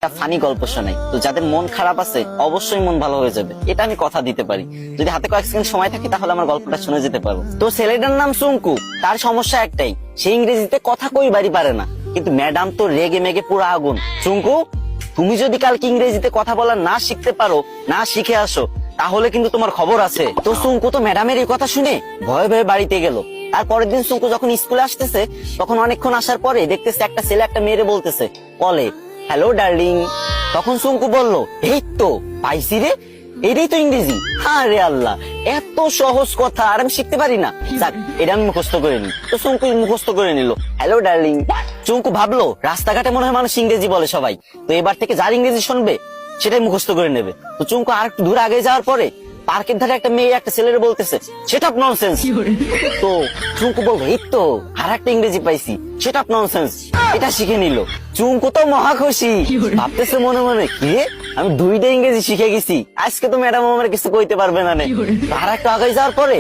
একটা ফানি গল্প শোনাই। তো যাদের মন খারাপ আছে অবশ্যই মন ভালো হয়ে যাবে, এটা আমি কথা দিতে পারি। যদি হাতে কয়েক সেকেন্ড সময় থাকে তাহলে আমার গল্পটা শুনে যেতে পারো। তো ছেলেটার নাম চুঙ্কু, তার সমস্যা একটাই, সে ইংরেজিতে কথা কইবারই পারে না। কিন্তু ম্যাডাম তো রেগে মেগে পুরো আগুন। চুঙ্কু, তুমি যদি কালকে ইংরেজিতে কথা বলা না শিখতে পারো, না শিখে আসো, তাহলে কিন্তু তোমার খবর আছে। তো চুঙ্কু তো ম্যাডামের এই কথা শুনে ভয়ে ভয়ে বাড়িতে গেল। আর পরের দিন চুঙ্কু যখন স্কুলে আসতেছে, তখন অনেকক্ষণ আসার পরে দেখতেছে একটা ছেলে একটা মেয়েরে বলতেছে কলে, হ্যালো ডার্লিং। তখন চুঙ্কু বলল, এই তো পাইছি রে, এটাই তো ইংরেজি। আরে আল্লাহ, এত সহজ কথা আর আমি শিখতে পারি না। যাক, এটা আমি মুখস্থ করে নি। তো চুঙ্কু মুখস্থ করে নিল, হ্যালো ডার্লিং। চুঙ্কু ভাবলো রাস্তাঘাটে মনে হয় মানুষ ইংরেজি বলে সবাই, তো এবার থেকে যার ইংরেজি শুনবে সেটাই মুখস্থ করে নেবে। তো চুঙ্কু আর একটু দূর আগে যাওয়ার পরে পার্কের ধারে একটা মেয়ে একটা ছেলেরে বলতেছে, সেট আপ ননসেন্স। তো চুঙ্কু বলবো, এই তো আর একটা ইংরেজি পাইছি, সেট আপ ননসেন্স। এটা শিখে নিল। চুঙ্কু তো মহা খুশি, ভাবতেছে মনে মনে, কি আমি 2টা ইংরেজি শিখে গেছি, আজকে তো ম্যাডাম আমার কিছু কইতে পারবে না। আর একটু আগে যাওয়ার পরে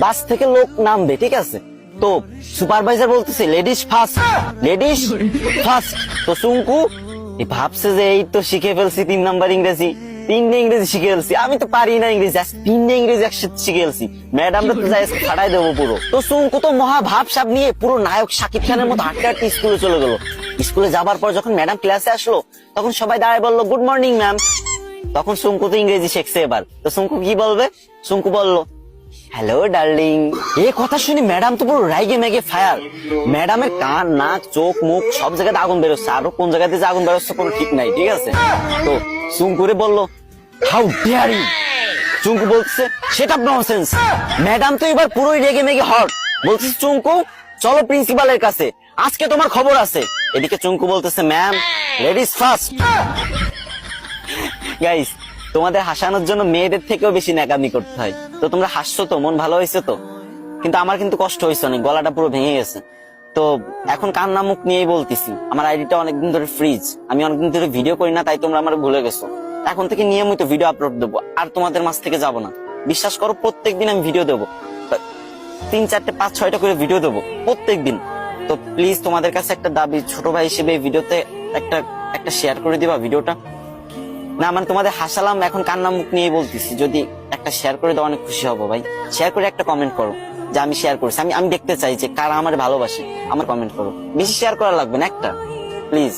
বাস থেকে লোক নামবে, ঠিক আছে, তো সুপারভাইজার বলতেছে লেডিস ফার্স্ট, লেডিস ফার্স্ট। তো চুঙ্কু ভাবছে যে এই তো শিখে ফেলছি 3 নাম্বার ইংরেজি, 3টে ইংরেজি শিখে ফেলছি, আমি তো পারি না ইংরেজি, 3টে ইংরেজি একসাথে শিখে ফেলছি, ম্যাডাম তো যাই ফাটাই দেবো পুরো। তো চুঙ্কু তো মহা ভাবসাব নিয়ে পুরো নায়ক শাকিব খানের মতো হাঁটতে হাঁটতে স্কুলে চলে গেল। স্কুলে যাবার পর যখন ম্যাডাম ক্লাসে আসলো, তখন সবাই দাঁড়ায় বললো, গুড মর্নিং ম্যাম। তখন চুঙ্কু তো ইংরেজি শিখছে এবার। তো চুঙ্কু কি বলবে? চুঙ্কু বললো, হ্যালো ডার্লিং। এই কথা শুনে ম্যাডাম তো পুরো রাইগে মেগে ফায়ার। ম্যাডামের কান, নাক, চোখ, মুখ সব জায়গাতে আগুন বেরোচ্ছে, আরো কোন জায়গাতে যে আগুন বেরোচ্ছে কোনো ঠিক নাই, ঠিক আছে। তো চুঙ্কুরে বললো, হাউ ডেয়ার ইউ। চুঙ্কু বলছে, সেট আপ ননসেন্স। ম্যাডাম তো এবার পুরোই রেগে মেগে হট, বলছে, চুঙ্কু চলো প্রিন্সিপালের কাছে, আজকে তোমার খবর আছে। এদিকে চুঙ্কু বলতেছে, ম্যাম লেডিস ফার্স্ট। গাইস, তোমাদের হাসানোর জন্য মেয়েদের থেকেও বেশি ন্যাকামি করতে হয়। তো তোমরা হাসছো তো, মন ভালো হয়েছে তো, কিন্তু আমার কিন্তু কষ্ট হয়েছে অনেক, গলাটা পুরো ভেঙে গেছে। তো এখন কান্না মুখ নিয়েই বলতেছি, আমার আইডিটা অনেকদিন ধরে ফ্রিজ, আমি অনেকদিন ধরে ভিডিও করি না, তাই তোমরা আমার ভুলে গেছো। এখন থেকে নিয়মিত ভিডিও আপলোড দেবো, আর তোমাদের মাঝ থেকে যাবো না, বিশ্বাস করো। প্রত্যেকদিন আমি ভিডিও দেবো, 3, 4, 5, 6টা করে ভিডিও দেবো প্রত্যেকদিন। তো প্লিজ তোমাদের কাছে একটা দাবি, ছোট ভাই হিসেবে এই ভিডিওতে একটা শেয়ার করে দিবা ভিডিওটা। না মানে তোমাদের হাসালাম, এখন কান্না মুখ নিয়ে বলতেছি, যদি একটা শেয়ার করে দাও অনেক খুশি হবো ভাই। শেয়ার করে একটা কমেন্ট করো যে আমি শেয়ার করেছি, আমি দেখতে চাই যে কারা আমার ভালোবাসে, আমার কমেন্ট করো। বেশি শেয়ার করা লাগবে না, একটা প্লিজ।